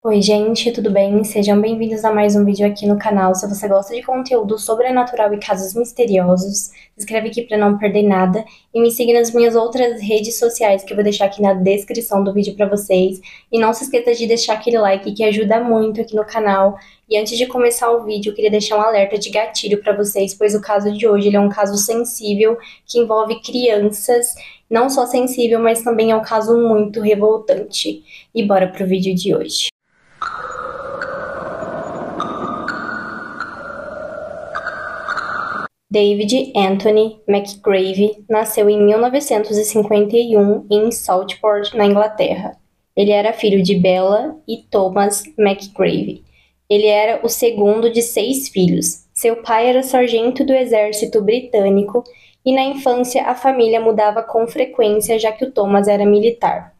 Oi, gente, tudo bem? Sejam bem-vindos a mais um vídeo aqui no canal. Se você gosta de conteúdo sobrenatural e casos misteriosos, se inscreve aqui para não perder nada e me siga nas minhas outras redes sociais que eu vou deixar aqui na descrição do vídeo para vocês. E não se esqueça de deixar aquele like que ajuda muito aqui no canal. E antes de começar o vídeo, eu queria deixar um alerta de gatilho para vocês, pois o caso de hoje ele é um caso sensível que envolve crianças. Não só sensível, mas também é um caso muito revoltante. E bora pro vídeo de hoje. David Anthony McGrave nasceu em 1951 em Southport, na Inglaterra. Ele era filho de Bella e Thomas McGrave. Ele era o segundo de 6 filhos. Seu pai era sargento do exército britânico e na infância a família mudava com frequência, já que o Thomas era militar.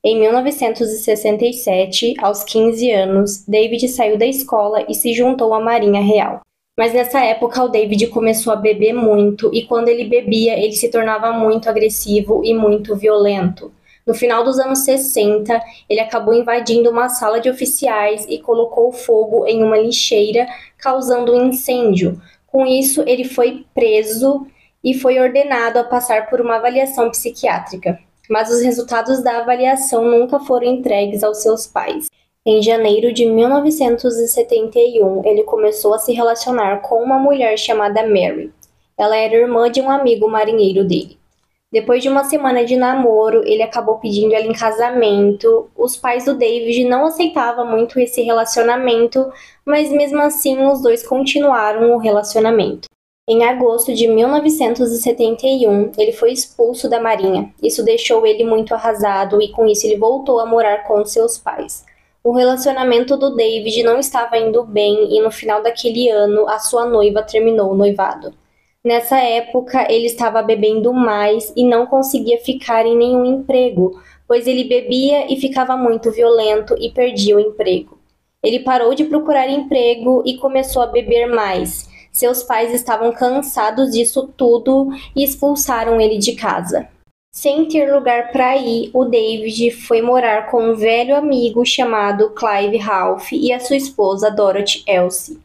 Em 1967, aos 15 anos, David saiu da escola e se juntou à Marinha Real. Mas nessa época o David começou a beber muito e quando ele bebia ele se tornava muito agressivo e muito violento. No final dos anos 60, ele acabou invadindo uma sala de oficiais e colocou fogo em uma lixeira, causando um incêndio. Com isso, ele foi preso e foi ordenado a passar por uma avaliação psiquiátrica. Mas os resultados da avaliação nunca foram entregues aos seus pais. Em janeiro de 1971, ele começou a se relacionar com uma mulher chamada Mary. Ela era irmã de um amigo marinheiro dele. Depois de uma semana de namoro, ele acabou pedindo ela em casamento. Os pais do David não aceitavam muito esse relacionamento, mas mesmo assim os dois continuaram o relacionamento. Em agosto de 1971, ele foi expulso da Marinha. Isso deixou ele muito arrasado e com isso ele voltou a morar com seus pais. O relacionamento do David não estava indo bem e no final daquele ano a sua noiva terminou o noivado. Nessa época ele estava bebendo mais e não conseguia ficar em nenhum emprego, pois ele bebia e ficava muito violento e perdia o emprego. Ele parou de procurar emprego e começou a beber mais. Seus pais estavam cansados disso tudo e expulsaram ele de casa. Sem ter lugar para ir, o David foi morar com um velho amigo chamado Clive Ralph e a sua esposa Dorothy Elsie.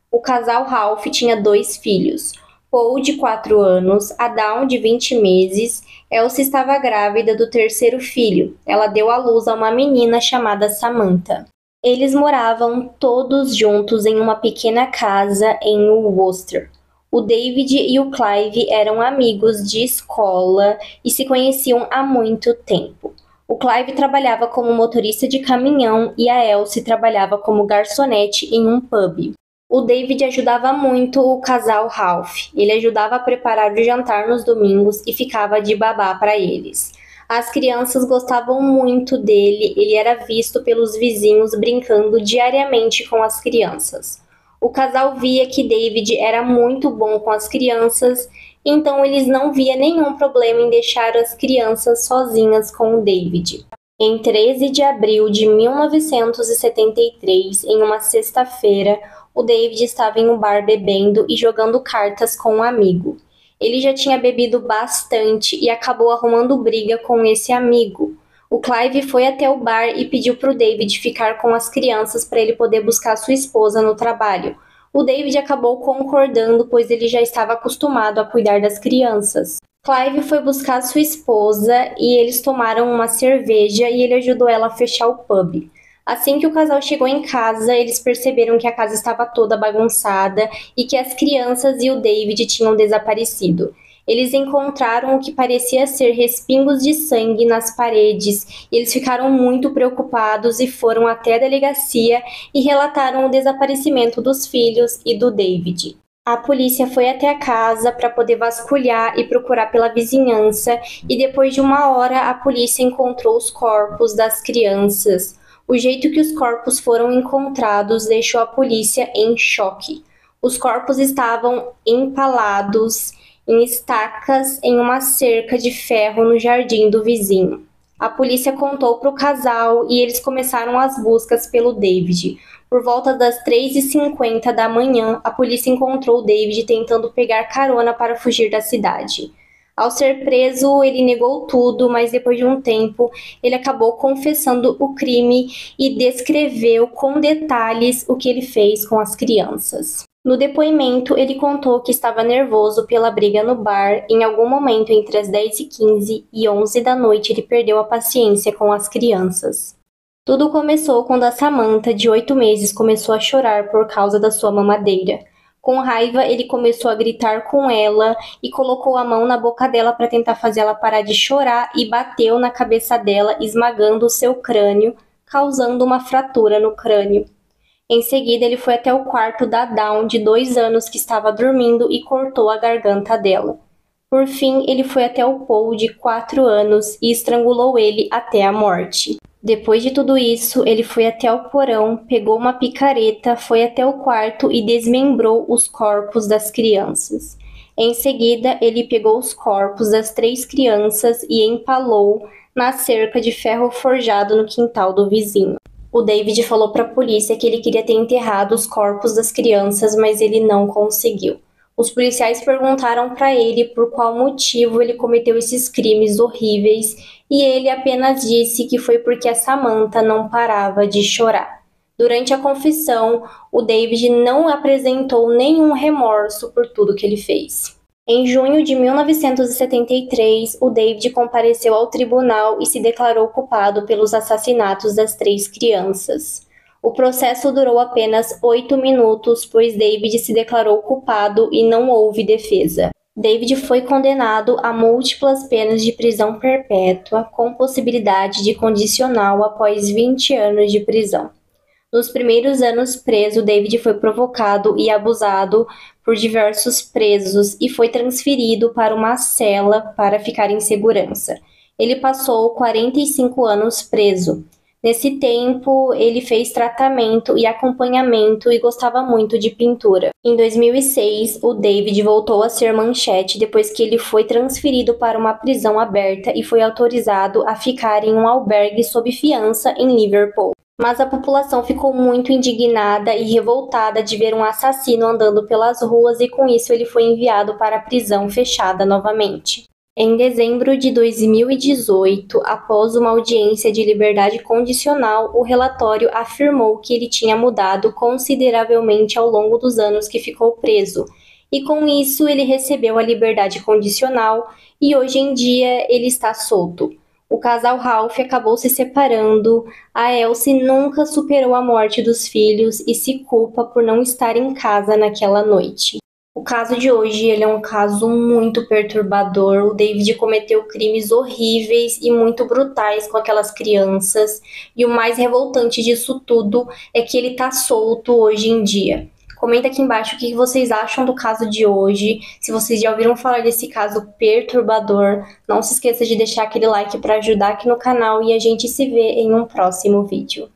O casal Ralph tinha 2 filhos, Paul de 4 anos, Dawn de 20 meses. Elsie estava grávida do 3º filho. Ela deu à luz a uma menina chamada Samantha. Eles moravam todos juntos em uma pequena casa em Worcester. O David e o Clive eram amigos de escola e se conheciam há muito tempo. O Clive trabalhava como motorista de caminhão e a Elsie trabalhava como garçonete em um pub. O David ajudava muito o casal Ralph. Ele ajudava a preparar o jantar nos domingos e ficava de babá para eles. As crianças gostavam muito dele, ele era visto pelos vizinhos brincando diariamente com as crianças. O casal via que David era muito bom com as crianças, então eles não viam nenhum problema em deixar as crianças sozinhas com o David. Em 13 de abril de 1973, em uma sexta-feira, o David estava em um bar bebendo e jogando cartas com um amigo. Ele já tinha bebido bastante e acabou arrumando briga com esse amigo. O Clive foi até o bar e pediu para o David ficar com as crianças para ele poder buscar sua esposa no trabalho. O David acabou concordando, pois ele já estava acostumado a cuidar das crianças. Clive foi buscar sua esposa e eles tomaram uma cerveja e ele ajudou ela a fechar o pub. Assim que o casal chegou em casa, eles perceberam que a casa estava toda bagunçada e que as crianças e o David tinham desaparecido. Eles encontraram o que parecia ser respingos de sangue nas paredes e eles ficaram muito preocupados e foram até a delegacia e relataram o desaparecimento dos filhos e do David. A polícia foi até a casa para poder vasculhar e procurar pela vizinhança e depois de 1 hora a polícia encontrou os corpos das crianças. O jeito que os corpos foram encontrados deixou a polícia em choque. Os corpos estavam empalados em estacas em uma cerca de ferro no jardim do vizinho. A polícia contou para o casal e eles começaram as buscas pelo David. Por volta das 3h50 da manhã, a polícia encontrou o David tentando pegar carona para fugir da cidade. Ao ser preso, ele negou tudo, mas depois de um tempo, ele acabou confessando o crime e descreveu com detalhes o que ele fez com as crianças. No depoimento, ele contou que estava nervoso pela briga no bar. Em algum momento entre as 10h15 e 11 da noite, ele perdeu a paciência com as crianças. Tudo começou quando a Samantha, de 8 meses, começou a chorar por causa da sua mamadeira. Com raiva, ele começou a gritar com ela e colocou a mão na boca dela para tentar fazer ela parar de chorar e bateu na cabeça dela, esmagando o seu crânio, causando uma fratura no crânio. Em seguida, ele foi até o quarto da Dawn, de 2 anos, que estava dormindo, e cortou a garganta dela. Por fim, ele foi até o Paul, de 4 anos, e estrangulou ele até a morte. Depois de tudo isso, ele foi até o porão, pegou uma picareta, foi até o quarto e desmembrou os corpos das crianças. Em seguida, ele pegou os corpos das 3 crianças e empalou na cerca de ferro forjado no quintal do vizinho. O David falou para a polícia que ele queria ter enterrado os corpos das crianças, mas ele não conseguiu. Os policiais perguntaram para ele por qual motivo ele cometeu esses crimes horríveis e ele apenas disse que foi porque a Samantha não parava de chorar. Durante a confissão, o David não apresentou nenhum remorso por tudo que ele fez. Em junho de 1973, o David compareceu ao tribunal e se declarou culpado pelos assassinatos das 3 crianças. O processo durou apenas 8 minutos, pois David se declarou culpado e não houve defesa. David foi condenado a múltiplas penas de prisão perpétua, com possibilidade de condicional após 20 anos de prisão. Nos primeiros anos preso, David foi provocado e abusado por diversos presos e foi transferido para uma cela para ficar em segurança. Ele passou 45 anos preso. Nesse tempo, ele fez tratamento e acompanhamento e gostava muito de pintura. Em 2006, o David voltou a ser manchete depois que ele foi transferido para uma prisão aberta e foi autorizado a ficar em um albergue sob fiança em Liverpool. Mas a população ficou muito indignada e revoltada de ver um assassino andando pelas ruas e com isso ele foi enviado para a prisão fechada novamente. Em dezembro de 2018, após uma audiência de liberdade condicional, o relatório afirmou que ele tinha mudado consideravelmente ao longo dos anos que ficou preso, e com isso ele recebeu a liberdade condicional e hoje em dia ele está solto. O casal Ralph acabou se separando, a Elsie nunca superou a morte dos filhos e se culpa por não estar em casa naquela noite. O caso de hoje ele é um caso muito perturbador. O David cometeu crimes horríveis e muito brutais com aquelas crianças. E o mais revoltante disso tudo é que ele tá solto hoje em dia. Comenta aqui embaixo o que vocês acham do caso de hoje. Se vocês já ouviram falar desse caso perturbador, não se esqueça de deixar aquele like para ajudar aqui no canal e a gente se vê em um próximo vídeo.